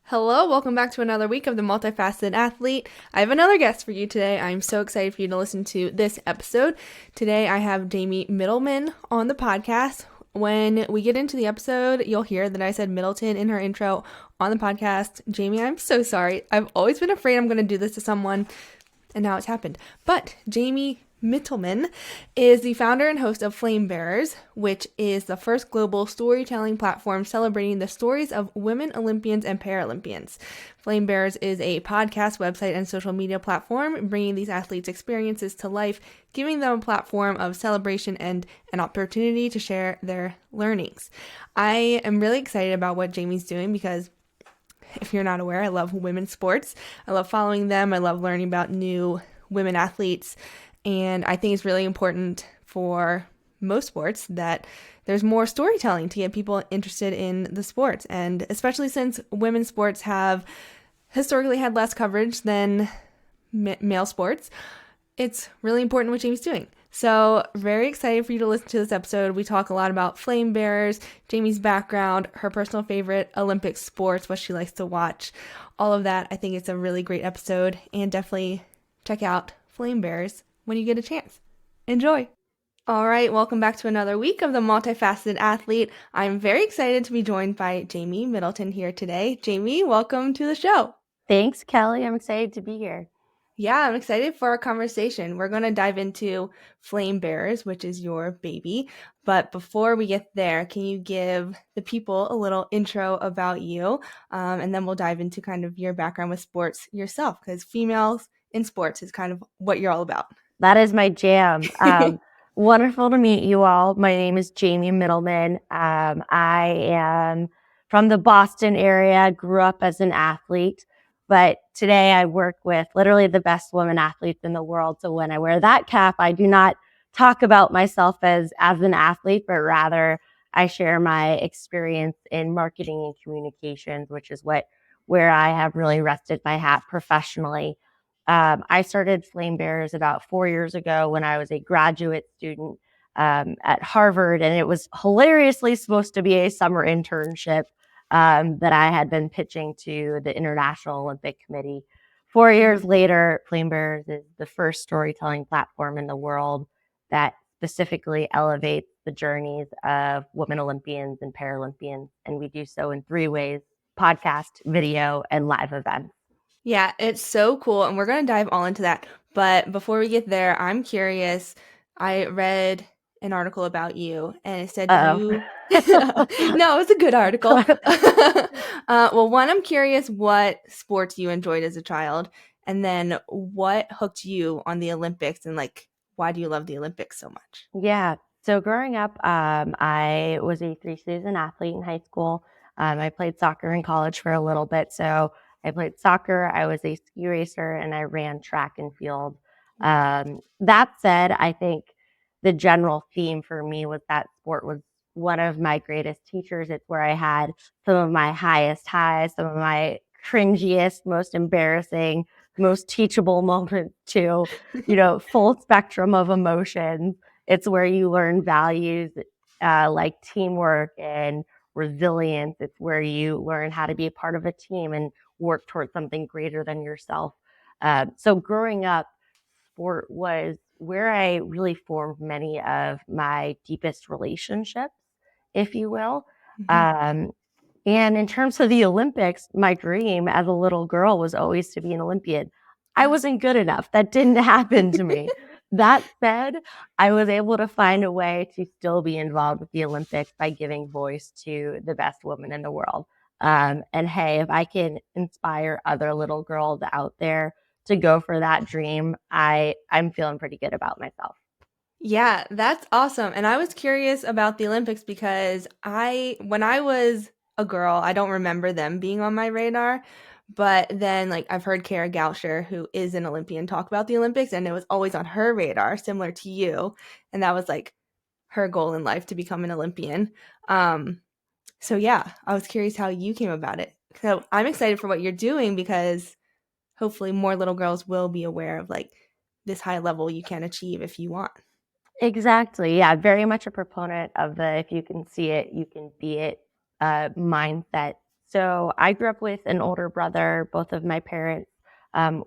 Hello, welcome back to another week of The Multifaceted Athlete. I have another guest for you today. I'm so excited for you to listen to this episode. Today I have Jamie Mittelman on the podcast. When we get into the episode, you'll hear that I said Middleton in her intro on the podcast. Jamie, I'm so sorry. I've always been afraid I'm going to do this to someone, and now it's happened. But Jamie Mittelman is the founder and host of Flame Bearers, which is the first global storytelling platform celebrating the stories of women Olympians and Paralympians. Flame Bearers is a podcast, website, and social media platform bringing these athletes' experiences to life, giving them a platform of celebration and an opportunity to share their learnings. I am really excited about what Jamie's doing because if you're not aware, I love women's sports. I love following them. I love learning about new women athletes. And I think it's really important for most sports that there's more storytelling to get people interested in the sports. And especially since women's sports have historically had less coverage than male sports, it's really important what Jamie's doing. So very excited for you to listen to this episode. We talk a lot about Flame Bearers, Jamie's background, her personal favorite Olympic sports, what she likes to watch, all of that. I think it's a really great episode, and definitely check out Flame Bearers when you get a chance. Enjoy. All right, welcome back to another week of The Multifaceted Athlete. I'm very excited to be joined by Jamie Middleton here today. Jamie, welcome to the show. Thanks, Kelly. I'm excited to be here. Yeah, I'm excited for our conversation. We're going to dive into Flame Bearers, which is your baby. But before we get there, can you give the people a little intro about you? And then we'll dive into kind of your background with sports yourself, because females in sports is kind of what you're all about. That is my jam. Wonderful to meet you all. My name is Jamie Mittelman. I am from the Boston area, grew up as an athlete, but today I work with literally the best women athletes in the world. So when I wear that cap, I do not talk about myself as an athlete, but rather I share my experience in marketing and communications, which is where I have really rested my hat professionally. I started Flame Bearers about 4 years ago when I was a graduate student at Harvard, and it was hilariously supposed to be a summer internship that I had been pitching to the International Olympic Committee. 4 years later, Flame Bearers is the first storytelling platform in the world that specifically elevates the journeys of women Olympians and Paralympians, and we do so in 3 ways: podcast, video, and live events. Yeah, it's so cool, and we're going to dive all into that. But before we get there, I'm curious. I read an article about you, and it said you... No, it was a good article. Well, one, I'm curious what sports you enjoyed as a child, and then what hooked you on the Olympics, and why do you love the Olympics so much? Yeah. So growing up, I was a 3-season athlete in high school. I played soccer in college for a little bit. So I played soccer, I was a ski racer, and I ran track and field. That said, I think the general theme for me was that sport was one of my greatest teachers. It's where I had some of my highest highs, some of my cringiest, most embarrassing, most teachable moments too, full spectrum of emotions. It's where you learn values like teamwork and resilience. It's where you learn how to be a part of a team and work towards something greater than yourself. So growing up, sport was where I really formed many of my deepest relationships, if you will. And in terms of the Olympics, my dream as a little girl was always to be an Olympian. I wasn't good enough. That didn't happen to me. That said, I was able to find a way to still be involved with the Olympics by giving voice to the best women in the world. And hey, if I can inspire other little girls out there to go for that dream, I'm feeling pretty good about myself. Yeah, that's awesome. And I was curious about the Olympics because when I was a girl, I don't remember them being on my radar. But then I've heard Kara Goucher, who is an Olympian, talk about the Olympics, and it was always on her radar, similar to you. And that was her goal in life, to become an Olympian. So yeah, I was curious how you came about it. So I'm excited for what you're doing because hopefully more little girls will be aware of this high level you can achieve if you want. Exactly. Yeah. Very much a proponent of the if you can see it, you can be it mindset. So I grew up with an older brother. Both of my parents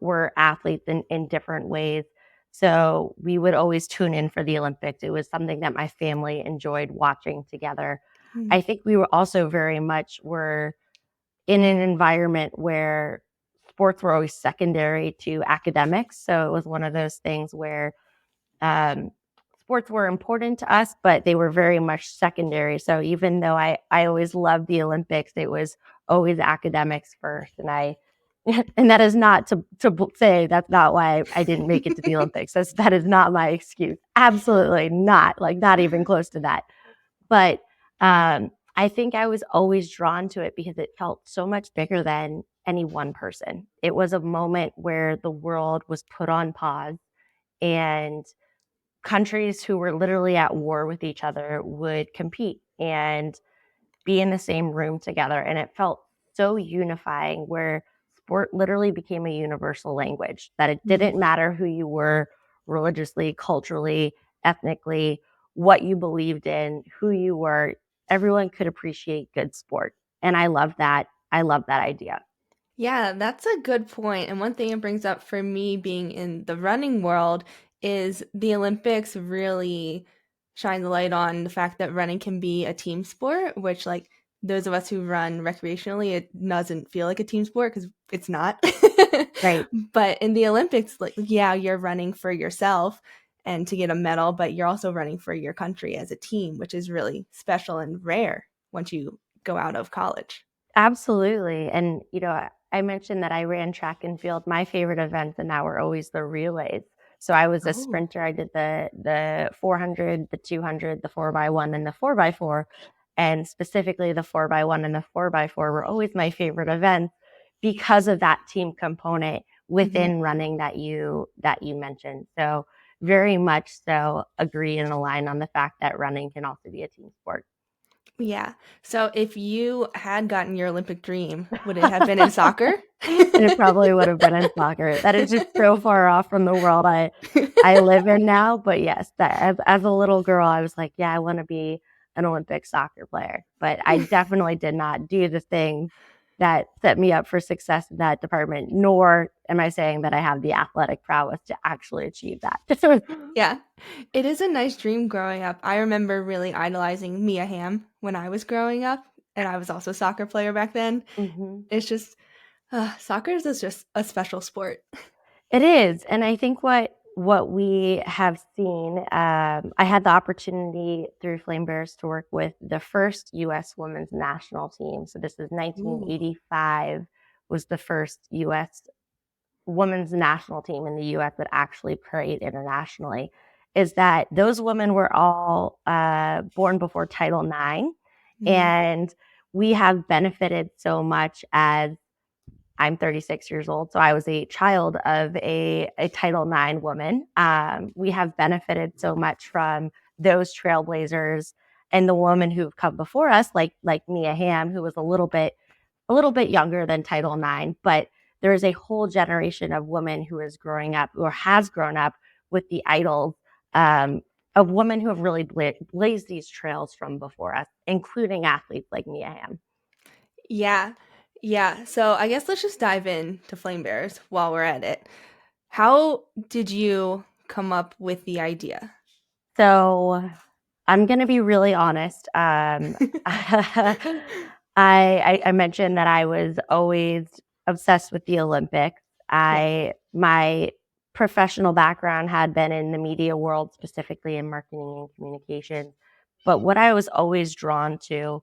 were athletes in different ways. So we would always tune in for the Olympics. It was something that my family enjoyed watching together. Mm. I think we were also very much were in an environment where sports were always secondary to academics. So it was one of those things where um, sports were important to us, but they were very much secondary. So even though I always loved the Olympics, it was always academics first. And and that is not to say that's not why I didn't make it to the Olympics. That is not my excuse. Absolutely not. Like not even close to that. But I think I was always drawn to it because it felt so much bigger than any one person. It was a moment where the world was put on pause and countries who were literally at war with each other would compete and be in the same room together. And it felt so unifying where sport literally became a universal language, that it didn't matter who you were religiously, culturally, ethnically, what you believed in, who you were. Everyone could appreciate good sport. And I love that. I love that idea. Yeah, that's a good point. And one thing it brings up for me being in the running world is the Olympics really shine the light on the fact that running can be a team sport, which, like, those of us who run recreationally, it doesn't feel like a team sport because it's not. Right. But in the Olympics, like, yeah, you're running for yourself and to get a medal, but you're also running for your country as a team, which is really special and rare once you go out of college. Absolutely. And, I mentioned that I ran track and field. My favorite events and now were always the relays. So I was a Oh. sprinter. I did the 400, the 200, the 4x1, and the 4x4. And specifically the 4x1 and the 4x4 were always my favorite events because of that team component within running that you mentioned. So very much so agree and align on the fact that running can also be a team sport. Yeah. So if you had gotten your Olympic dream, would it have been in soccer? And it probably would have been in soccer. That is just so far off from the world I live in now. But yes, that as a little girl, I was like, yeah, I want to be an Olympic soccer player. But I definitely did not do the things that set me up for success in that department, nor am I saying that I have the athletic prowess to actually achieve that. Yeah. It is a nice dream growing up. I remember really idolizing Mia Hamm when I was growing up, and I was also a soccer player back then. hmm It's just soccer is just a special sport. It is, and I think what we have seen. I had the opportunity through Flame Bears to work with the first U.S. women's national team. So this is Ooh. 1985 was the first U.S. women's national team in the U.S. that actually played internationally. Is that those women were all born before Title IX, Mhm. and we have benefited so much as I'm 36 years old, so I was a child of a Title IX woman. We have benefited so much from those trailblazers and the women who've come before us, like Mia Hamm, who was a little bit younger than Title IX, but there is a whole generation of women who is growing up or has grown up with the idols um, of women who have really blazed these trails from before us, including athletes like Mia Hamm. Yeah. Yeah. So I guess let's just dive in to Flame Bears while we're at it. How did you come up with the idea? So I'm going to be really honest. I mentioned that I was always obsessed with the Olympics. Yeah. My professional background had been in the media world, specifically in marketing and communications. But what I was always drawn to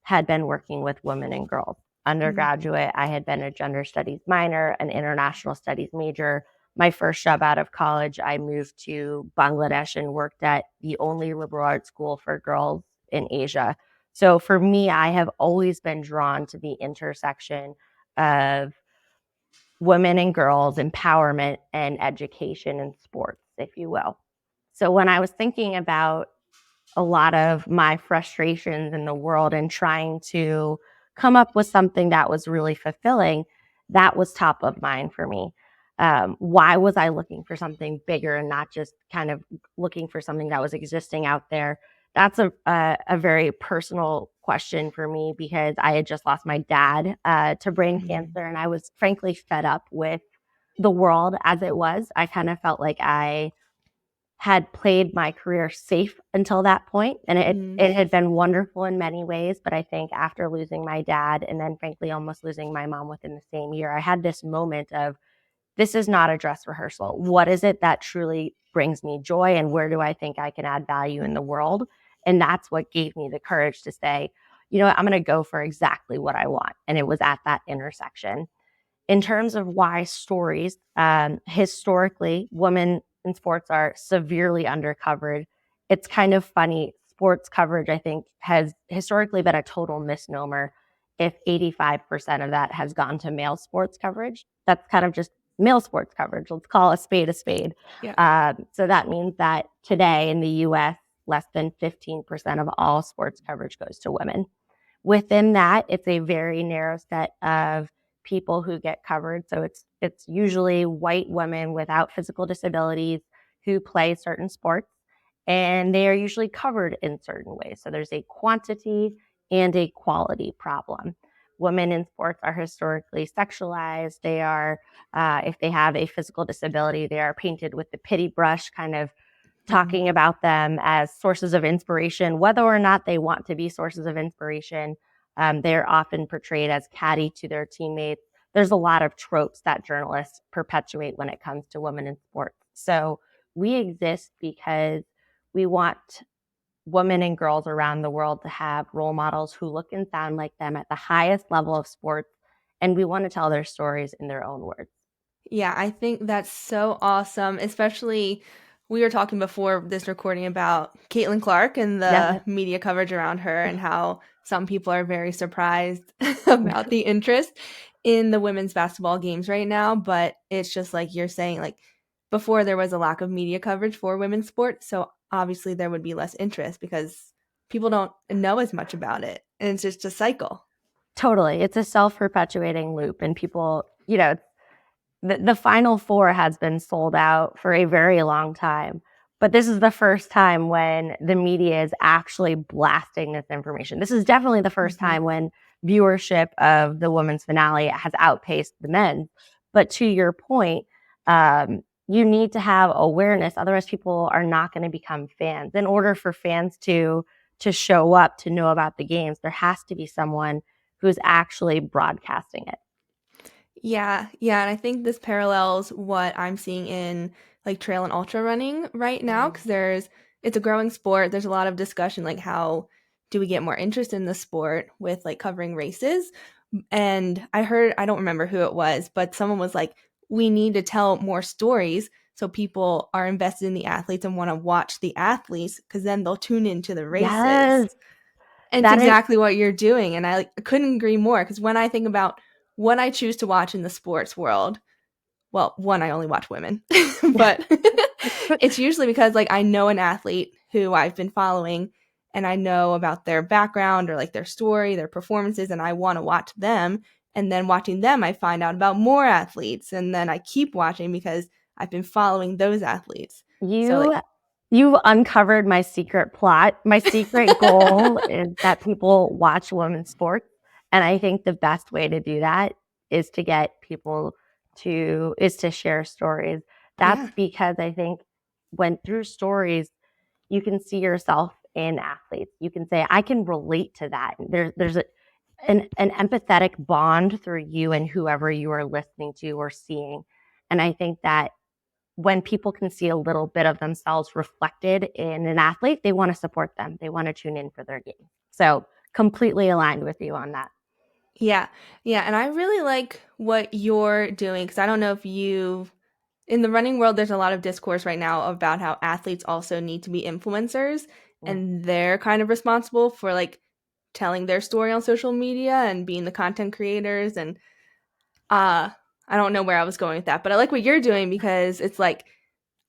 had been working with women and girls. Mhm. Undergraduate, I had been a gender studies minor, an international studies major. My first job out of college, I moved to Bangladesh and worked at the only liberal arts school for girls in Asia. So for me, I have always been drawn to the intersection of women and girls, empowerment and education and sports, if you will. So when I was thinking about a lot of my frustrations in the world and trying to come up with something that was really fulfilling, that was top of mind for me. Why was I looking for something bigger and not just kind of looking for something that was existing out there? That's a very personal question for me because I had just lost my dad to brain cancer, and I was frankly fed up with the world as it was. I kind of felt like I had played my career safe until that point, and it had been wonderful in many ways. But I think after losing my dad and then frankly almost losing my mom within the same year, I had this moment of, this is not a dress rehearsal. What is it that truly brings me joy, and where do I think I can add value in the world? And that's what gave me the courage to say, you know what, I'm going to go for exactly what I want. And it was at that intersection. In terms of why stories, historically, women in sports are severely undercovered. It's kind of funny. Sports coverage, I think, has historically been a total misnomer. If 85% of that has gone to male sports coverage, that's kind of just male sports coverage. Let's call a spade a spade. Yeah. So that means that today in the US, less than 15% of all sports coverage goes to women. Within that, it's a very narrow set of people who get covered. So it's usually white women without physical disabilities who play certain sports, and they are usually covered in certain ways. So there's a quantity and a quality problem. Women in sports are historically sexualized. They are, if they have a physical disability, they are painted with the pity brush, kind of talking about them as sources of inspiration, whether or not they want to be sources of inspiration. They're often portrayed as catty to their teammates. There's a lot of tropes that journalists perpetuate when it comes to women in sports. So we exist because we want women and girls around the world to have role models who look and sound like them at the highest level of sports. And we want to tell their stories in their own words. Yeah, I think that's so awesome. Especially, we were talking before this recording about Caitlin Clark and the Yeah. media coverage around her, and how some people are very surprised about the interest in the women's basketball games right now. But it's just like you're saying, like before there was a lack of media coverage for women's sports, so obviously there would be less interest because people don't know as much about it, and it's just a cycle. Totally. It's a self-perpetuating loop, and people, the Final Four has been sold out for a very long time. But this is the first time when the media is actually blasting this information. This is definitely the first time when viewership of the women's finale has outpaced the men. But to your point, you need to have awareness. Otherwise, people are not going to become fans. In order for fans to show up, to know about the games, there has to be someone who's actually broadcasting it. Yeah, yeah, and I think this parallels what I'm seeing in like trail and ultra running right now, because it's a growing sport. There's a lot of discussion like how do we get more interest in the sport with like covering races? And I heard, I don't remember who it was, but someone was like, we need to tell more stories so people are invested in the athletes and want to watch the athletes, because then they'll tune into the races. Yes, And it's that is exactly what you're doing. And I couldn't agree more, because when I think about what I choose to watch in the sports world, well, one, I only watch women, but it's usually because like I know an athlete who I've been following, and I know about their background or like their story, their performances, and I want to watch them. And then watching them, I find out about more athletes, and then I keep watching because I've been following those athletes. So like, you uncovered my secret plot. My secret goal is that people watch women's sports. And I think the best way to do that is to get people to share stories. That's yeah. because I think when through stories, you can see yourself in athletes. You can say, I can relate to that. There's an empathetic bond through you and whoever you are listening to or seeing. And I think that when people can see a little bit of themselves reflected in an athlete, they want to support them. They want to tune in for their game. So completely aligned with you on that. Yeah. Yeah. And I really like what you're doing, because I don't know if in the running world, there's a lot of discourse right now about how athletes also need to be influencers, Mm. and they're kind of responsible for like telling their story on social media and being the content creators. And I don't know where I was going with that, but I like what you're doing, because it's like,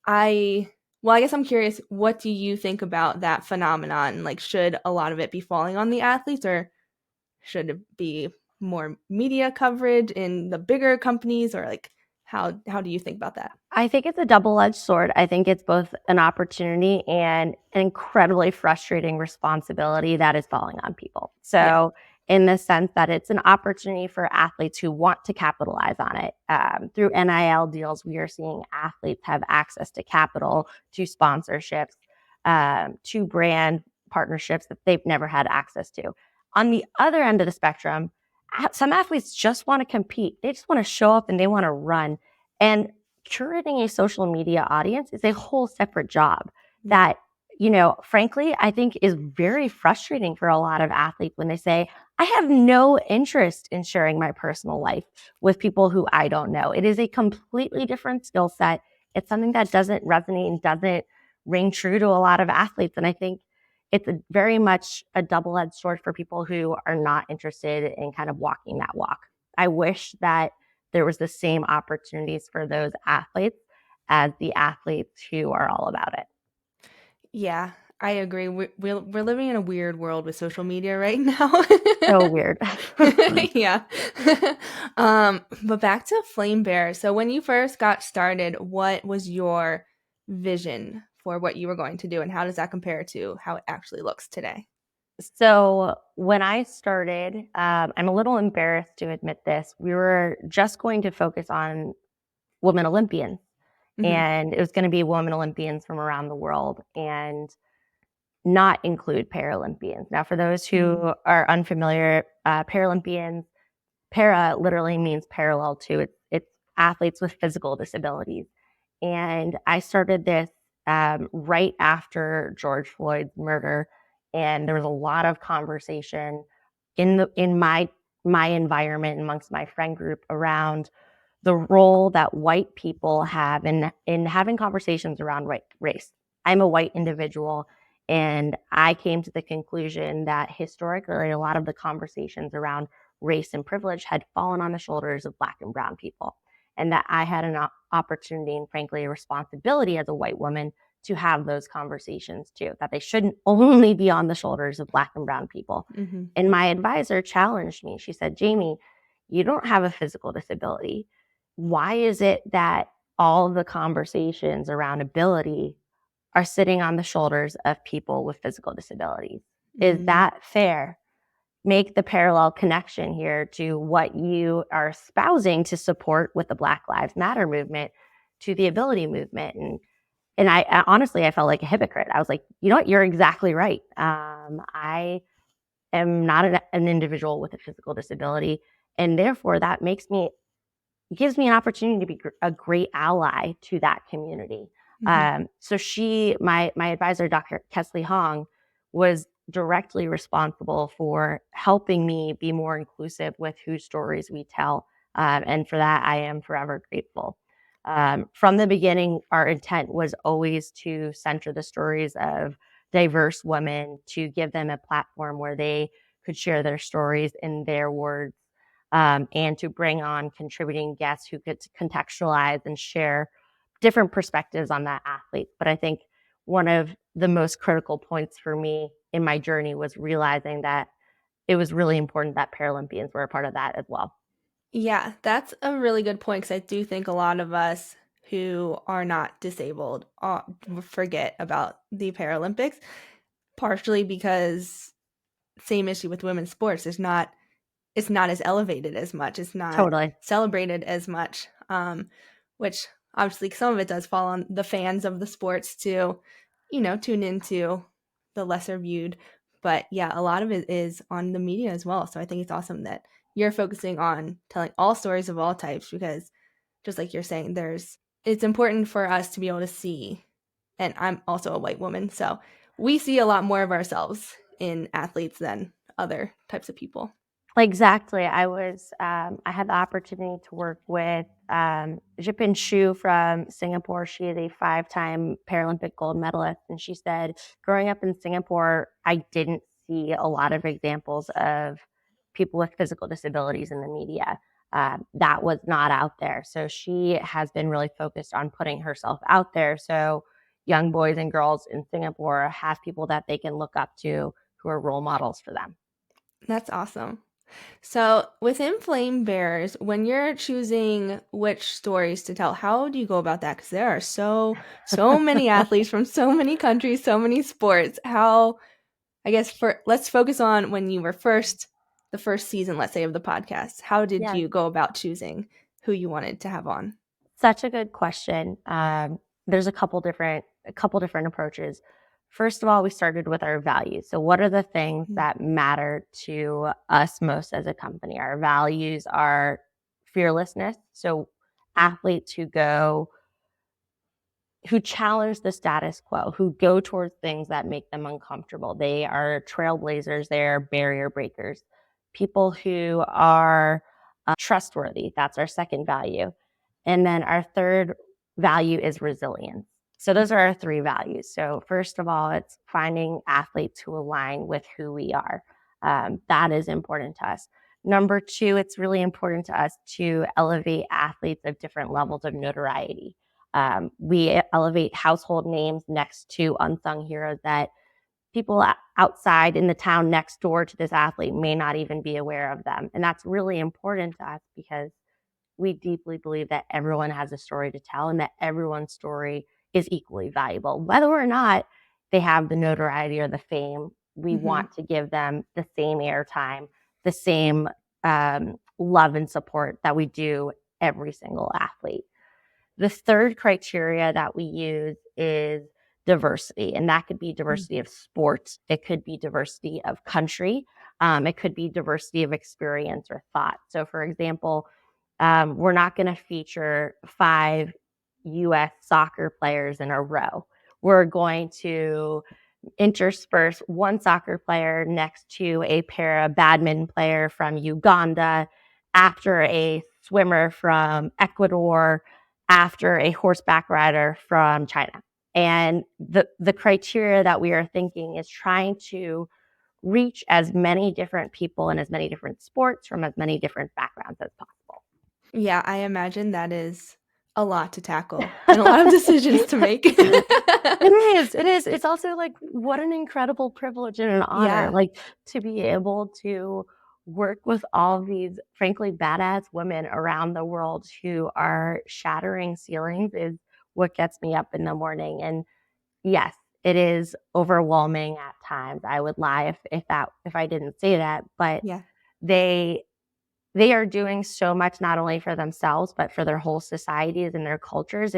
I guess I'm curious, what do you think about that phenomenon? Like, should a lot of it be falling on the athletes, or should it be more media coverage in the bigger companies, or like How do you think about that? I think it's a double-edged sword. I think it's both an opportunity and an incredibly frustrating responsibility that is falling on people. Yeah. So in the sense that it's an opportunity for athletes who want to capitalize on it. Through NIL deals, we are seeing athletes have access to capital, to sponsorships, to brand partnerships that they've never had access to. On the other end of the spectrum, some athletes just want to compete. They just want to show up and they want to run. And curating a social media audience is a whole separate job that, frankly, I think is very frustrating for a lot of athletes when they say, I have no interest in sharing my personal life with people who I don't know. It is a completely different skill set. It's something that doesn't resonate and doesn't ring true to a lot of athletes. And I think it's very much a double-edged sword for people who are not interested in kind of walking that walk. I wish that there was the same opportunities for those athletes as the athletes who are all about it. Yeah, I agree. We're living in a weird world with social media right now. So weird. Yeah. But back to Flame Bear. So when you first got started, what was your vision for what you were going to do, and how does that compare to how it actually looks today? So when I started, I'm a little embarrassed to admit this. We were just going to focus on women Olympians, Mm-hmm. and it was going to be women Olympians from around the world and not include Paralympians. Now, for those who are unfamiliar, Paralympians, para literally means parallel to. It's athletes with physical disabilities. And I started this right after George Floyd's murder, and there was a lot of conversation in my environment amongst my friend group around the role that white people have in having conversations around race. I'm a white individual, and I came to the conclusion that historically a lot of the conversations around race and privilege had fallen on the shoulders of Black and brown people, and that I had an opportunity and frankly a responsibility as a white woman to have those conversations too, that they shouldn't only be on the shoulders of Black and brown people. Mm-hmm. And my advisor challenged me. She said, Jamie, you don't have a physical disability. Why is it that all of the conversations around ability are sitting on the shoulders of people with physical disabilities? Is Mm-hmm. that fair? Make the parallel connection here to what you are espousing to support with the Black Lives Matter movement to the ability movement. And I honestly, I felt like a hypocrite. I was like, you know what? You're exactly right. I am not an individual with a physical disability. And therefore that gives me an opportunity to be a great ally to that community. Mm-hmm. So my advisor, Dr. Kesley Hong, was directly responsible for helping me be more inclusive with whose stories we tell. And for that, I am forever grateful. From the beginning, our intent was always to center the stories of diverse women, to give them a platform where they could share their stories in their words, and to bring on contributing guests who could contextualize and share different perspectives on that athlete. But I think one of the most critical points for me in my journey was realizing that it was really important that Paralympians were a part of that as well. Yeah, that's a really good point because I do think a lot of us who are not disabled forget about the Paralympics, partially because same issue with women's sports. It's not as elevated as much. It's not Totally. celebrated as much, which obviously some of it does fall on the fans of the sports to, tune into the lesser viewed. But yeah, a lot of it is on the media as well. So I think it's awesome that you're focusing on telling all stories of all types because just like you're saying, it's important for us to be able to see. And I'm also a white woman, so we see a lot more of ourselves in athletes than other types of people. Exactly. I had the opportunity to work with Jipin Shu from Singapore. She is a 5-time Paralympic gold medalist. And she said, growing up in Singapore, I didn't see a lot of examples of people with physical disabilities in the media. That was not out there. So she has been really focused on putting herself out there. So young boys and girls in Singapore have people that they can look up to who are role models for them. That's awesome. So within Flame Bears, when you're choosing which stories to tell, how do you go about that? Because there are so many athletes from so many countries, so many sports. How, I guess, let's focus on when you were the first season, let's say, of the podcast. How did Yeah, you go about choosing who you wanted to have on? such a good question. There's a couple different approaches. First of all, we started with our values. So, what are the things that matter to us most as a company? Our values are fearlessness. So, athletes who challenge the status quo, who go towards things that make them uncomfortable. They are trailblazers, they're barrier breakers. People who are trustworthy, that's our second value. And then our third value is resilience. So those are our three values. So, first of all, it's finding athletes who align with who we are. That is important to us. Number two, it's really important to us to elevate athletes of different levels of notoriety. We elevate household names next to unsung heroes that people outside in the town next door to this athlete may not even be aware of them. And that's really important to us because we deeply believe that everyone has a story to tell and that everyone's story is equally valuable. Whether or not they have the notoriety or the fame, we want to give them the same airtime, the same love and support that we do every single athlete. The third criteria that we use is diversity, and that could be diversity of sports. It could be diversity of country. It could be diversity of experience or thought. So, for example, we're not going to feature 5 U.S. soccer players in a row. We're going to intersperse one soccer player next to a para badminton player from Uganda, after a swimmer from Ecuador, after a horseback rider from China. And the criteria that we are thinking is trying to reach as many different people in as many different sports from as many different backgrounds as possible. Yeah, I imagine that is a lot to tackle and a lot of decisions to make. It is. It is. It's also like what an incredible privilege and an honor, Yeah. like to be able to work with all of these, frankly, badass women around the world who are shattering ceilings is what gets me up in the morning. And yes, it is overwhelming at times. I would lie if I didn't say that, but Yeah. they they are doing so much not only for themselves but for their whole societies and their cultures.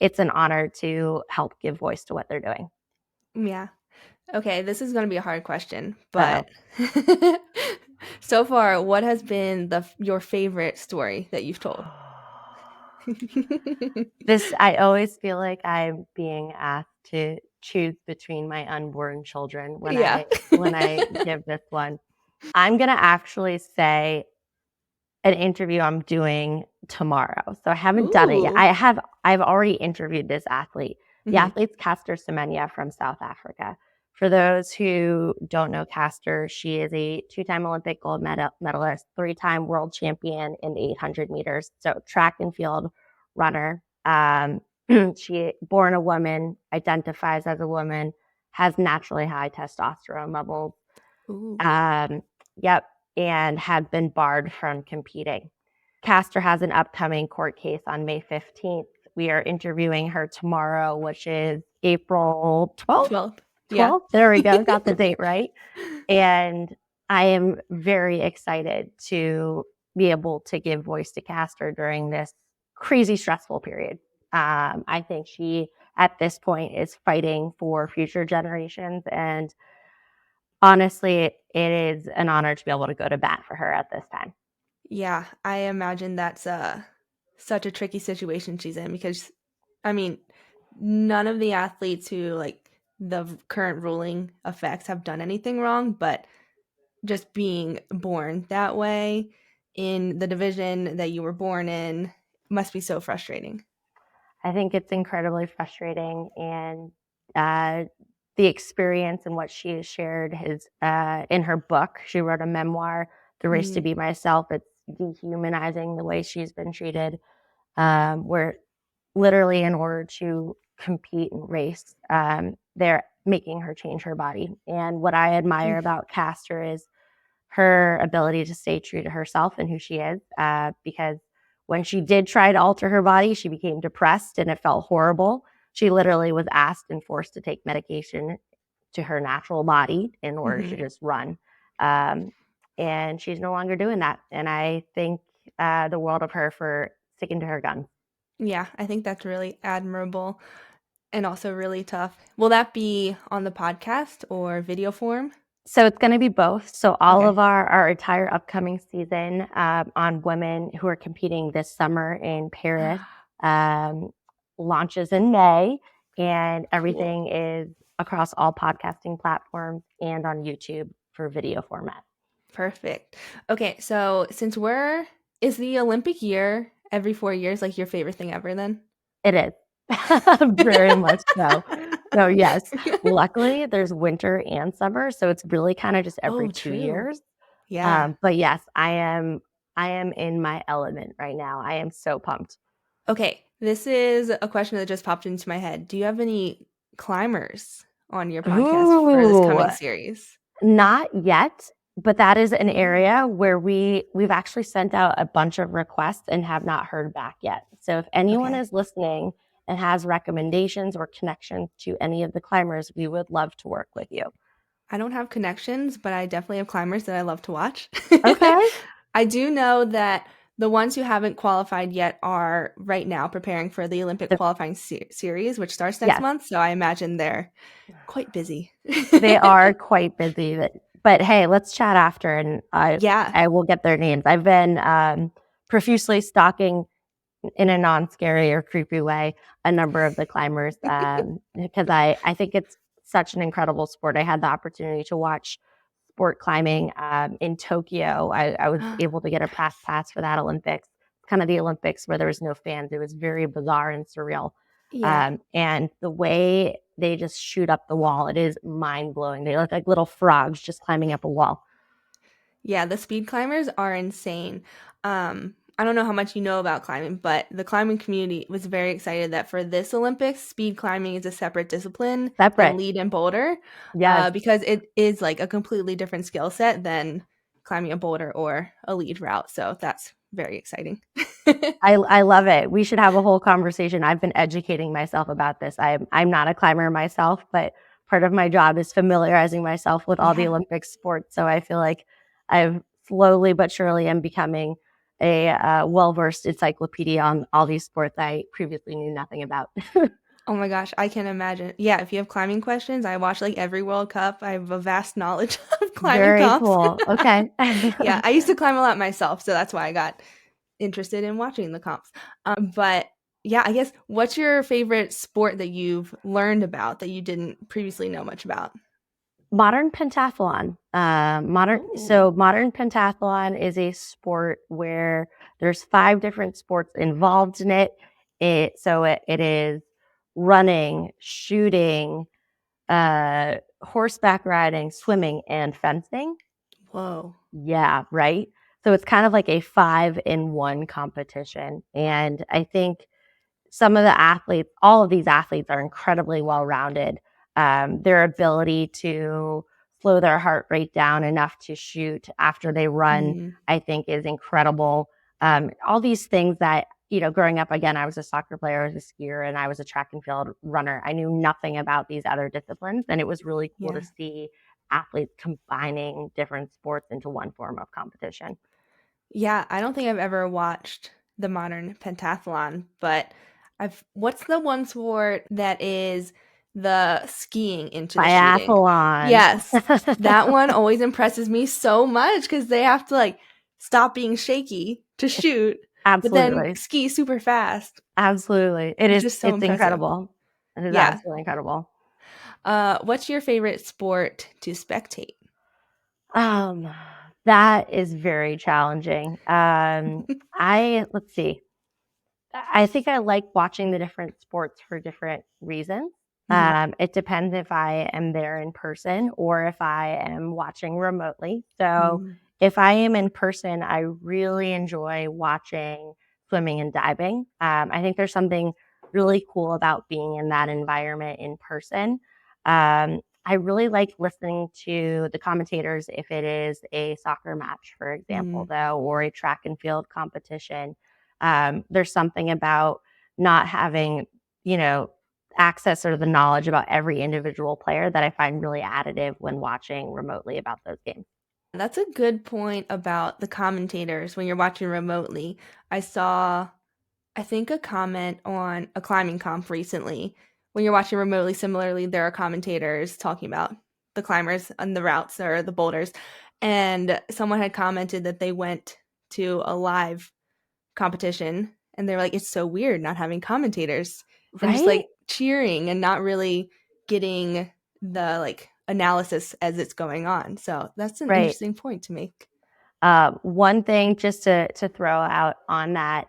It's an honor to help give voice to what they're doing. Yeah. Okay, this is going to be a hard question, Uh-oh. but so far, what has been your favorite story that you've told? I always feel like I'm being asked to choose between my unborn children when Yeah. I give this one. I'm gonna actually say an interview I'm doing tomorrow. So I haven't done it yet. Ooh. I've already interviewed this athlete. The Mhm. athlete's Caster Semenya from South Africa. For those who don't know Caster, she is a 2-time Olympic gold medalist, 3-time world champion in the 800 meters. So track and field runner. She born a woman, identifies as a woman, has naturally high testosterone levels. Ooh. Um, yep, and had been barred from competing. Castor has an upcoming court case on May 15th. We are interviewing her tomorrow, which is April 12th. 12th. Yeah. 12th? There we go. Got the date right. And I am very excited to be able to give voice to Castor during this crazy stressful period. I think she, at this point, is fighting for future generations. And honestly, it is an honor to be able to go to bat for her at this time. Yeah, I imagine that's such a tricky situation she's in because I mean, none of the athletes who like the current ruling affects have done anything wrong, but just being born that way in the division that you were born in must be so frustrating. I think it's incredibly frustrating, and the experience and what she has shared is in her book. She wrote a memoir, "The Race to Mm. Be Myself." It's dehumanizing the way she's been treated, where literally in order to compete and race, they're making her change her body. And what I admire Mm. about Castor is her ability to stay true to herself and who she is, because when she did try to alter her body, she became depressed and it felt horrible. She literally was asked and forced to take medication to her natural body in order to just run. And she's no longer doing that. And I think the world of her for sticking to her guns. Yeah, I think that's really admirable and also really tough. Will that be on the podcast or video form? So it's going to be both. So all Okay. of our entire upcoming season on women who are competing this summer in Paris launches in May, and everything is across all podcasting platforms and on YouTube for video format. Perfect. Okay, so since is the Olympic year every 4 years like your favorite thing ever then? It is. Very much so. So yes, luckily there's winter and summer, so it's really kind of just every Oh, 2 true. years. Yeah. But yes, I am in my element right now. I am so pumped. Okay, this is a question that just popped into my head. Do you have any climbers on your podcast for this Ooh, coming series? not yet, but that is an area where we've actually sent out a bunch of requests and have not heard back yet. So if anyone Okay. is listening and has recommendations or connections to any of the climbers, we would love to work with you. I don't have connections, but I definitely have climbers that I love to watch. Okay. I do know that the ones who haven't qualified yet are right now preparing for the Olympic qualifying series, which starts next Yes. month. So I imagine they're quite busy. They are quite busy, but hey, let's chat after, and Yeah. I will get their names. I've been profusely stalking in a non-scary or creepy way a number of the climbers because I think it's such an incredible sport. I had the opportunity to watch sport climbing in Tokyo. I was able to get a press pass for that Olympics, kind of the Olympics where there was no fans. It was very bizarre and surreal. Yeah. And the way they just shoot up the wall, it is mind-blowing. They look like little frogs just climbing up a wall. Yeah, the speed climbers are insane. I don't know how much you know about climbing, but the climbing community was very excited that for this Olympics, speed climbing is a separate discipline than Separate. lead and boulder, Yes. because it is like a completely different skill set than climbing a boulder or a lead route. So that's very exciting. I love it. We should have a whole conversation. I've been educating myself about this. I'm not a climber myself, but part of my job is familiarizing myself with all the Yeah. Olympic sports. So I feel like I've slowly but surely am becoming a well-versed encyclopedia on all these sports I previously knew nothing about. Oh my gosh, I can imagine. Yeah, if you have climbing questions, I watch like every World Cup. I have a vast knowledge of climbing Very comps. cool. Okay. Yeah, I used to climb a lot myself, so that's why I got interested in watching the comps. But yeah, I guess what's your favorite sport that you've learned about that you didn't previously know much about? Modern pentathlon. Modern pentathlon is a sport where there's 5 different sports involved in it. It is running, shooting, horseback riding, swimming, and fencing. Whoa. Yeah, right. So it's kind of like a 5-in-1 competition, and I think some of the athletes, all of these athletes are incredibly well-rounded. Their ability to slow their heart rate down enough to shoot after they run, I think is incredible. All these things that, growing up, again, I was a soccer player, I was a skier, and I was a track and field runner. I knew nothing about these other disciplines, and it was really cool to Yeah. see athletes combining different sports into one form of competition. Yeah, I don't think I've ever watched the modern pentathlon, but what's the one sport that is the skiing into the shooting? Biathlon. Yes. That one always impresses me so much because they have to like stop being shaky to shoot, but then Absolutely. ski super fast. Absolutely. It's just so It's impressive. incredible. It is Yeah. absolutely incredible. What's your favorite sport to spectate? Um, that is very challenging. Let's see. I think I like watching the different sports for different reasons. It depends if I am there in person or if I am watching remotely. So if I am in person, I really enjoy watching swimming and diving. I think there's something really cool about being in that environment in person. I really like listening to the commentators if it is a soccer match, for example, Mm. though, or a track and field competition. There's something about not having, you know, access or the knowledge about every individual player that I find really additive when watching remotely about those games. That's a good point about the commentators when you're watching remotely. I saw, I think, a comment on a climbing comp recently. When you're watching remotely, similarly, there are commentators talking about the climbers and the routes or the boulders. And someone had commented that they went to a live competition and they're like, it's so weird not having commentators and just Right? like cheering and not really getting the like analysis as it's going on. So that's an Right. interesting point to make. One thing just to throw out on that,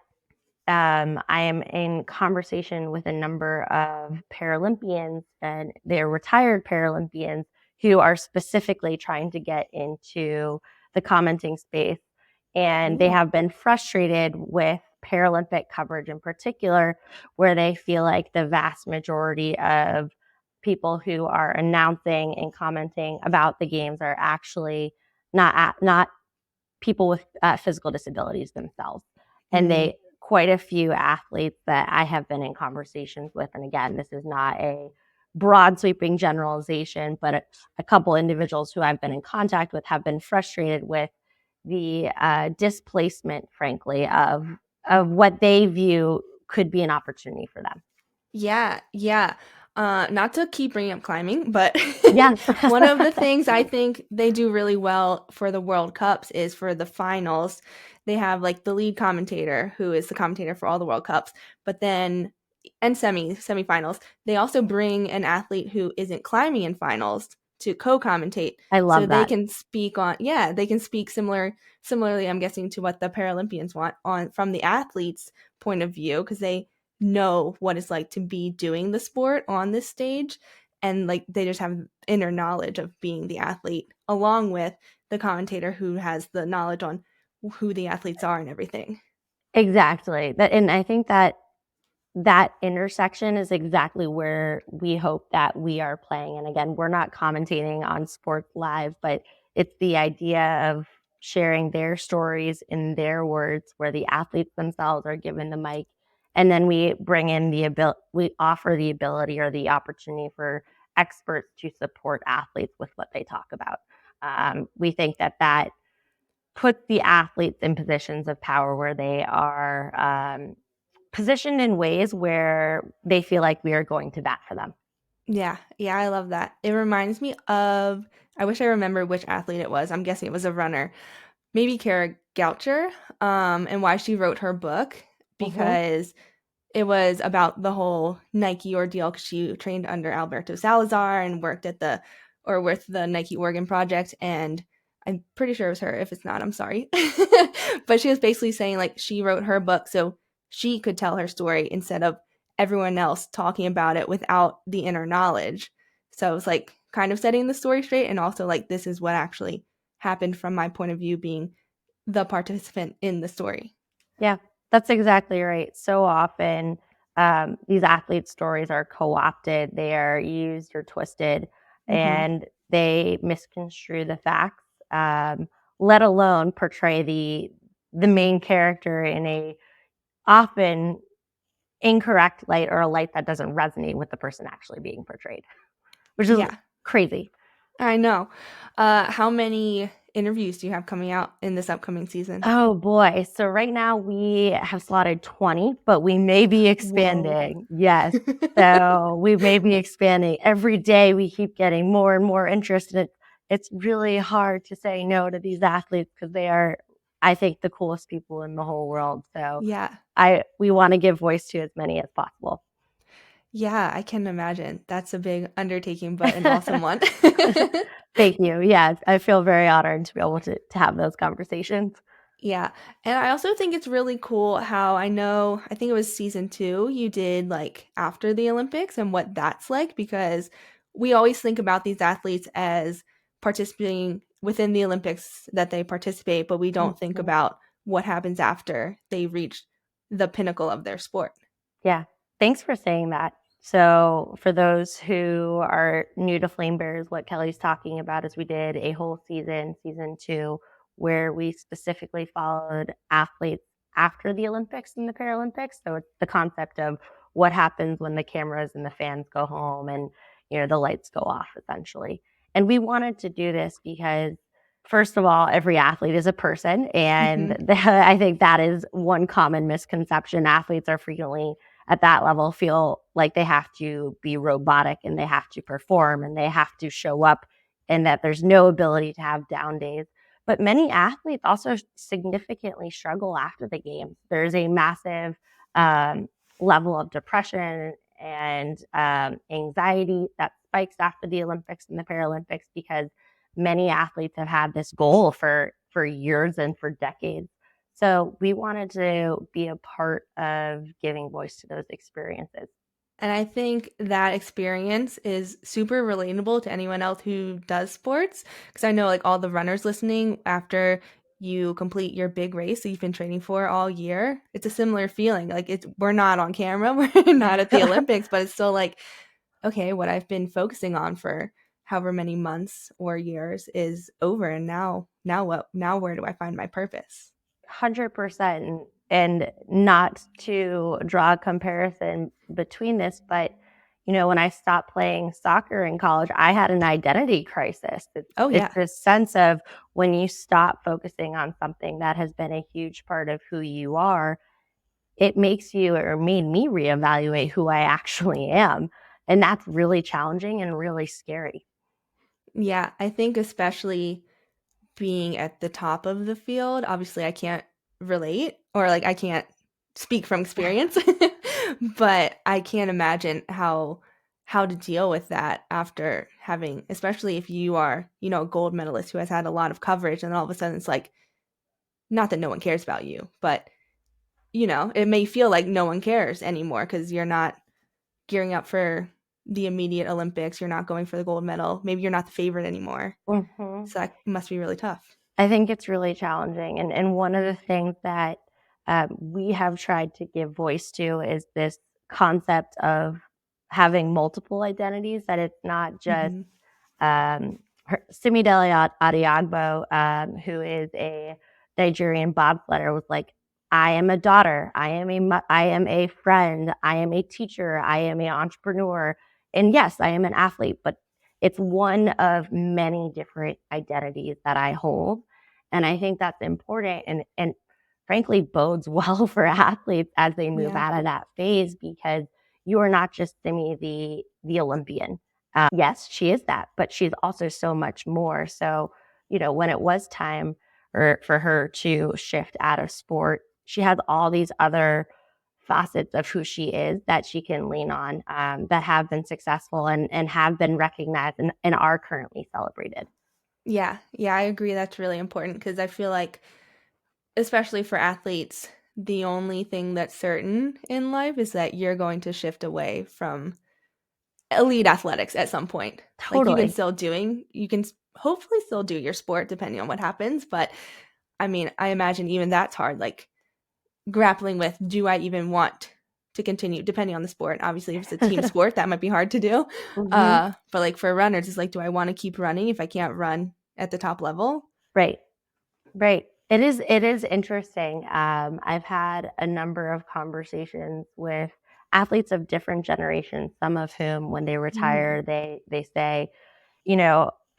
I am in conversation with a number of Paralympians and they're retired Paralympians who are specifically trying to get into the commenting space. And they Ooh. have been frustrated with Paralympic coverage in particular, where they feel like the vast majority of people who are announcing and commenting about the games are actually not people with physical disabilities themselves. And Mm. they quite a few athletes that I have been in conversations with, and again, this is not a broad sweeping generalization, but a couple individuals who I've been in contact with have been frustrated with the displacement, frankly, of what they view could be an opportunity for them. Yeah, yeah. Not to keep bringing up climbing, but Yes. one of the things I think they do really well for the World Cups is for the finals. They have like the lead commentator who is the commentator for all the World Cups, but then and semifinals, they also bring an athlete who isn't climbing in finals to co-commentate I so love they that. can speak on they can speak similarly I'm guessing to what the Paralympians want on from the athletes' point of view because they know what it's like to be doing the sport on this stage and like they just have inner knowledge of being the athlete along with the commentator who has the knowledge on who the athletes are and everything. Exactly. And I think that that intersection is exactly where we hope that we are playing. And again, we're not commentating on sports live, but it's the idea of sharing their stories in their words where the athletes themselves are given the mic. And then we bring in we offer the ability or the opportunity for experts to support athletes with what they talk about. We think that that puts the athletes in positions of power where they are positioned in ways where they feel like we are going to bat for them. Yeah, yeah, I love that. It reminds me of I wish I remember which athlete it was. I'm guessing it was a runner. Maybe Kara Goucher, and why she wrote her book Mm-hmm. because it was about the whole Nike ordeal because she trained under Alberto Salazar and worked at the or with the Nike Oregon project. And I'm pretty sure it was her. If it's not, I'm sorry. But she was basically saying like she wrote her book so she could tell her story instead of everyone else talking about it without the inner knowledge. So it was like kind of setting the story straight and also like this is what actually happened from my point of view being the participant in the story. Yeah, that's exactly right. So often, these athletes' stories are co opted, they are used or twisted, Mm-hmm. and they misconstrue the facts, let alone portray the main character in a often incorrect light or a light that doesn't resonate with the person actually being portrayed, which is Yeah. crazy. I know. How many interviews do you have coming out in this upcoming season? Oh boy. So right now we have slotted 20, but we may be Whoa. expanding. Yes. So we may be expanding. Every day we keep getting more and more interest. And it's really hard to say no to these athletes because they are, I think, the coolest people in the whole world. So Yeah. we want to give voice to as many as possible. Yeah, I can imagine. That's a big undertaking, but an awesome one. Thank you. Yeah, I feel very honored to be able to have those conversations. Yeah. And I also think it's really cool how I think it was season 2, you did like after the Olympics and what that's like because we always think about these athletes as participating within the Olympics that they participate, but we don't think Mhm. about what happens after they reach the pinnacle of their sport. Yeah. Thanks for saying that. So for those who are new to Flame Bears, what Kelly's talking about is we did a whole season 2, where we specifically followed athletes after the Olympics and the Paralympics. So it's the concept of what happens when the cameras and the fans go home and, the lights go off, essentially. And we wanted to do this because, first of all, every athlete is a person. And I think that is one common misconception. Athletes are frequently at that level feel like they have to be robotic and they have to perform and they have to show up, and that there's no ability to have down days. But many athletes also significantly struggle after the games. There's a massive level of depression and anxiety that spikes after the Olympics and the Paralympics, because many athletes have had this goal for years and for decades. So we wanted to be a part of giving voice to those experiences. And I think that experience is super relatable to anyone else who does sports. Because I know, like, all the runners listening, after you complete your big race that you've been training for all year, it's a similar feeling. Like, we're not on camera, we're not at the Olympics, but it's still like, okay, what I've been focusing on for however many months or years is over, and now what? Now where do I find my purpose? 100%. And not to draw a comparison between this, but when I stopped playing soccer in college, I had an identity crisis. Oh It's yeah. this sense of when you stop focusing on something that has been a huge part of who you are, it makes you, or made me, reevaluate who I actually am. And that's really challenging and really scary. Yeah, I think especially being at the top of the field, obviously I can't relate, or like I can't speak from experience, but I can't imagine how to deal with that after having, especially if you are, a gold medalist who has had a lot of coverage, and all of a sudden it's like, not that no one cares about you, but it may feel like no one cares anymore because you're not gearing up for the immediate Olympics, you're not going for the gold medal, maybe you're not the favorite anymore. Mm-hmm. So that must be really tough. I think it's really challenging. And one of the things that we have tried to give voice to is this concept of having multiple identities, that it's not just Hmm. Simi Adiagbo, who is a Nigerian bobsledder, was like, I am a daughter, I am a friend, I am a teacher, I am an entrepreneur, and yes, I am an athlete, but it's one of many different identities that I hold. And I think that's important, and frankly bodes well for athletes as they move Yeah. out of that phase, because you are not just Simi the Olympian. Yes, she is that, but she's also so much more. So, when it was time for her to shift out of sport, she has all these other facets of who she is that she can lean on, that have been successful and have been recognized and are currently celebrated. Yeah. Yeah, I agree. That's really important because I feel like, especially for athletes, the only thing that's certain in life is that you're going to shift away from elite athletics at some point. Like, Totally. you can hopefully still do your sport depending on what happens. But I mean, I imagine even that's hard. Like, grappling with, do I even want to continue, depending on the sport. Obviously, if it's a team sport, that might be hard to do. Hmm. But like for runners, it's like, do I want to keep running if I can't run at the top level? Right. Right. It is interesting. I've had a number of conversations with athletes of different generations, some of whom, when they Mm. retire, they say,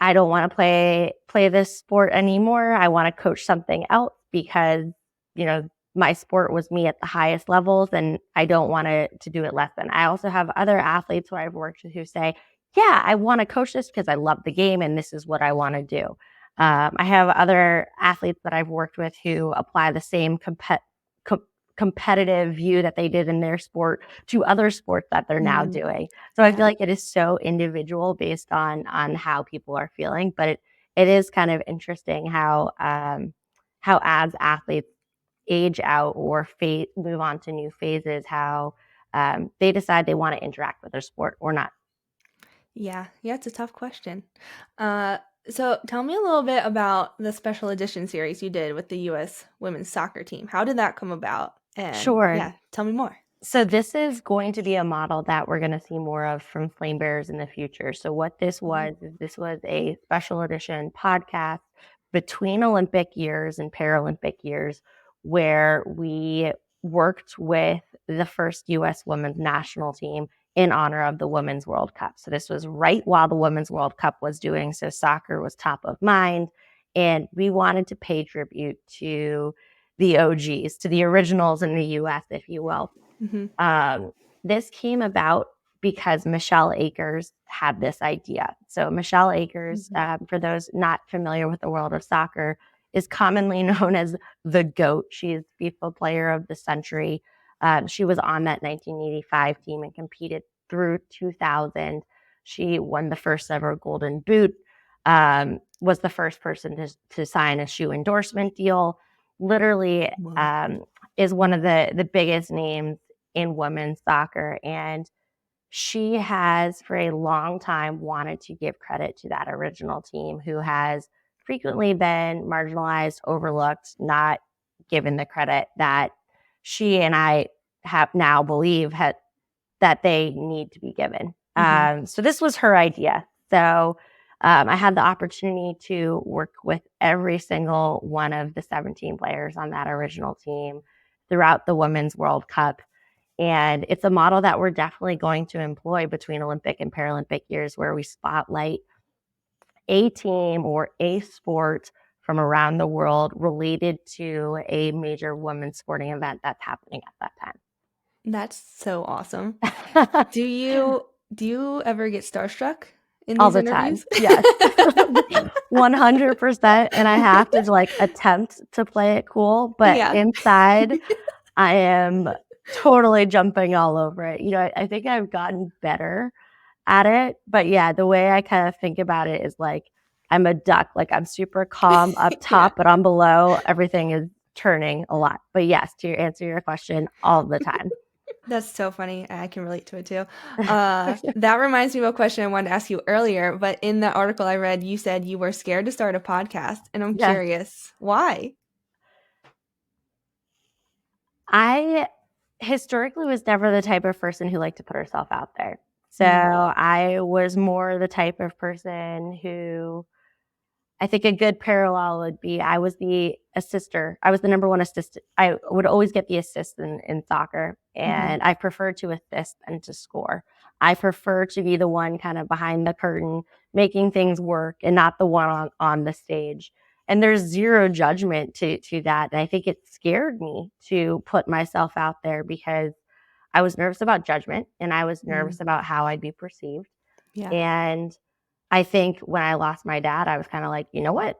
I don't want to play this sport anymore. I want to coach something else because, you know, my sport was me at the highest levels and I don't want to do it less than. I also have other athletes who I've worked with who say, yeah, I want to coach this because I love the game and this is what I want to do. I have other athletes that I've worked with who apply the same com- competitive view that they did in their sport to other sports that they're now Mm. doing. So I Yeah. feel like it is so individual based on how people are feeling, but it is kind of interesting how as athletes age out or move on to new phases, how they decide they want to interact with their sport or not. Yeah. Yeah, it's a tough question. Uh, so tell me a little bit about the special edition series you did with the US women's soccer team. How did that come about? And Sure. yeah, tell me more. So this is going to be a model that we're going to see more of from Flame Bearers in the future. So what this was, is this was a special edition podcast between Olympic years and Paralympic years where we worked with the first U.S. women's national team in honor of the Women's World Cup. So this was right while the Women's World Cup was doing, so soccer was top of mind. And we wanted to pay tribute to the OGs, to the originals in the U.S., if you will. This came about because Michelle Akers had this idea. So Michelle Akers, for those not familiar with the world of soccer, is commonly known as the GOAT. She is FIFA Player of the Century. She was on that 1985 team and competed through 2000. She won the first ever Golden Boot, was the first person to sign a shoe endorsement deal. Literally is one of the biggest names in women's soccer. And she has for a long time wanted to give credit to that original team who has frequently been marginalized, overlooked, not given the credit that she and I have now believe that they need to be given. So this was her idea. So I had the opportunity to work with every single one of the 17 players on that original team throughout the Women's World Cup. And it's a model that we're definitely going to employ between Olympic and Paralympic years, where we spotlight a team or a sport from around the world related to a major women's sporting event that's happening at that time. That's so awesome. Do you ever get starstruck in All these the interviews? time? Yes. 100%. And I have to attempt to play it cool, but inside I am totally jumping all over it. I think I've gotten better at it, but yeah, the way I kind of think about it is like I'm a duck. Like I'm super calm up top, but on below everything is turning a lot. But yes, to answer your question, all the time. That's so funny. I can relate to it too. That reminds me of a question I wanted to ask you earlier, but in the article I read, you said you were scared to start a podcast, and I'm curious, why? I historically was never the type of person who liked to put herself out there. So I was more the type of person who, I think a good parallel would be, I was the assister. I was the number one assistant. I would always get the assist in soccer, and I prefer to assist than to score. I prefer to be the one kind of behind the curtain, making things work, and not the one on the stage. And there's zero judgment to that. And I think it scared me to put myself out there because I was nervous about judgment, and I was nervous about how I'd be perceived. And I think when I lost my dad, I was kind of like, you know what?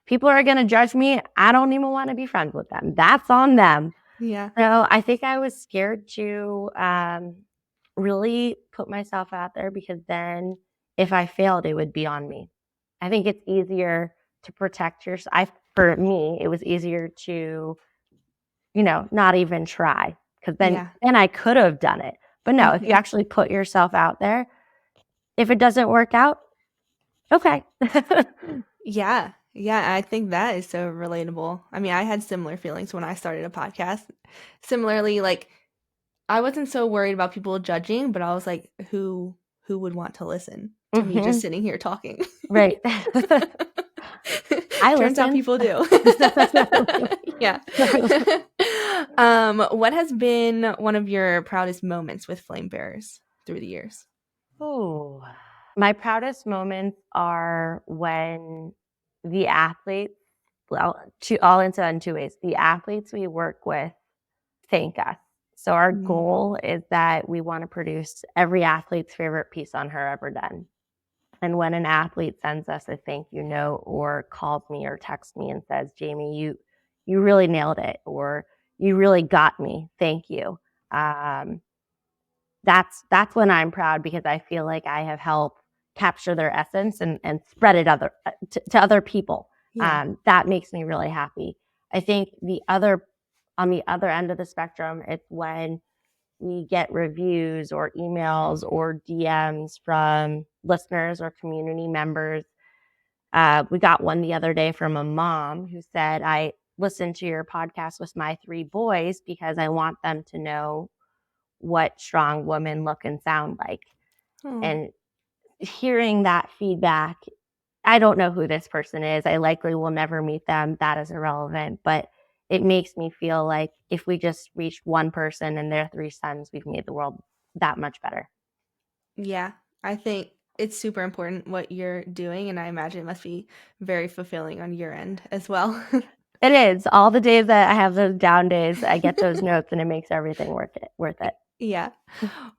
People are going to judge me. I don't even want to be friends with them. That's on them. Yeah. So I think I was scared to really put myself out there, because then if I failed, it would be on me. I think it's easier to protect yourself. For me, it was easier to, not even try, because then I could have done it. But no, if you actually put yourself out there, if it doesn't work out, okay. Yeah, I think that is so relatable. I mean, I had similar feelings when I started a podcast. Similarly, like I wasn't so worried about people judging, but I was like, who would want to listen to me just sitting here talking? Right. Turns out people do. Yeah. What has been one of your proudest moments with Flame Bearers through the years? Oh, my proudest moments are when the athletes, all in two ways. The athletes we work with thank us. So our goal is that we want to produce every athlete's favorite piece on her ever done. And when an athlete sends us a thank you note or calls me or texts me and says, Jamie, you really nailed it, or you really got me, thank you. That's when I'm proud, because I feel like I have helped capture their essence and spread it to other people. That makes me really happy. I think on the other end of the spectrum, it's when we get reviews or emails or DMs from listeners or community members. We got one the other day from a mom who said, I listened to your podcast with my 3 boys because I want them to know what strong women look and sound like. Oh. And hearing that feedback, I don't know who this person is. I likely will never meet them. That is irrelevant. But it makes me feel like if we just reached one person and their 3 sons, we've made the world that much better. Yeah, I think it's super important what you're doing, and I imagine it must be very fulfilling on your end as well. It is. All the days that I have those down days, I get those notes and it makes everything worth it. Yeah.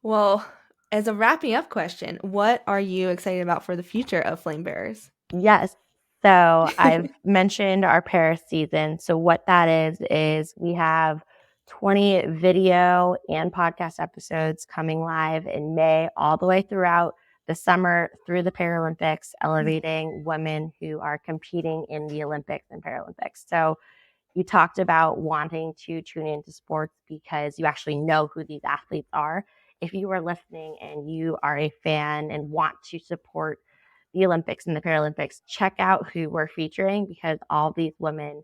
Well, as a wrapping up question, what are you excited about for the future of Flame Bearers? Yes. So I've mentioned our Paris season. So what that is we have 20 video and podcast episodes coming live in May, all the way throughout the summer through the Paralympics, elevating women who are competing in the Olympics and Paralympics. So you talked about wanting to tune into sports because you actually know who these athletes are. If you are listening and you are a fan and want to support the Olympics and the Paralympics, check out who we're featuring because all these women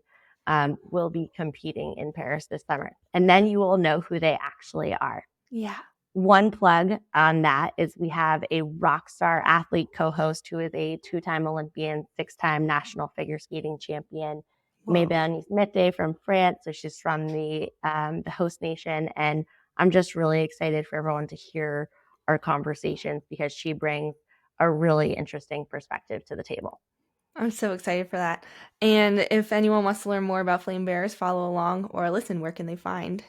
will be competing in Paris this summer. And then you will know who they actually are. Yeah. One plug on that is we have a rock star athlete co-host who is a 2-time Olympian, 6-time national figure skating champion, Maybe from France. So she's from the host nation. And I'm just really excited for everyone to hear our conversations because she brings a really interesting perspective to the table. I'm so excited for that. And if anyone wants to learn more about Flame Bearers, follow along or listen, where can they find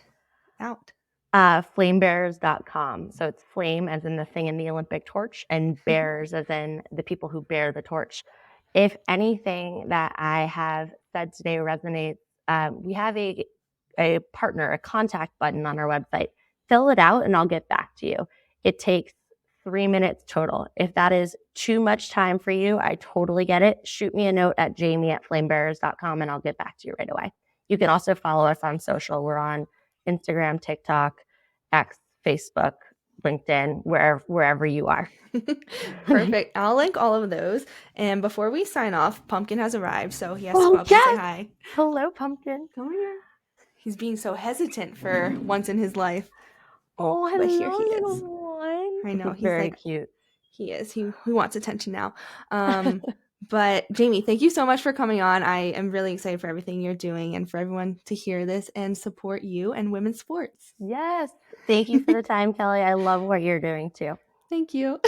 out? Flamebearers.com. So it's flame as in the thing in the Olympic torch and bearers as in the people who bear the torch. If anything that I have said today resonates, we have a partner, a contact button on our website. Fill it out and I'll get back to you. It takes 3 minutes total. If that is too much time for you, I totally get it. Shoot me a note at jamie@flamebearers.com and I'll get back to you right away. You can also follow us on social. We're on Instagram, TikTok, X, Facebook, LinkedIn, wherever you are. Perfect. I'll link all of those. And before we sign off, Pumpkin has arrived, so he has to come up and say hi. Hello, Pumpkin. Come here. He's being so hesitant for once in his life. Oh, hello, but here he is. little one. I know. He's very like, cute. He is. He wants attention now. But Jamie, thank you so much for coming on. I am really excited for everything you're doing and for everyone to hear this and support you and women's sports. Yes. Thank you for the time, Kelly. I love what you're doing too. Thank you.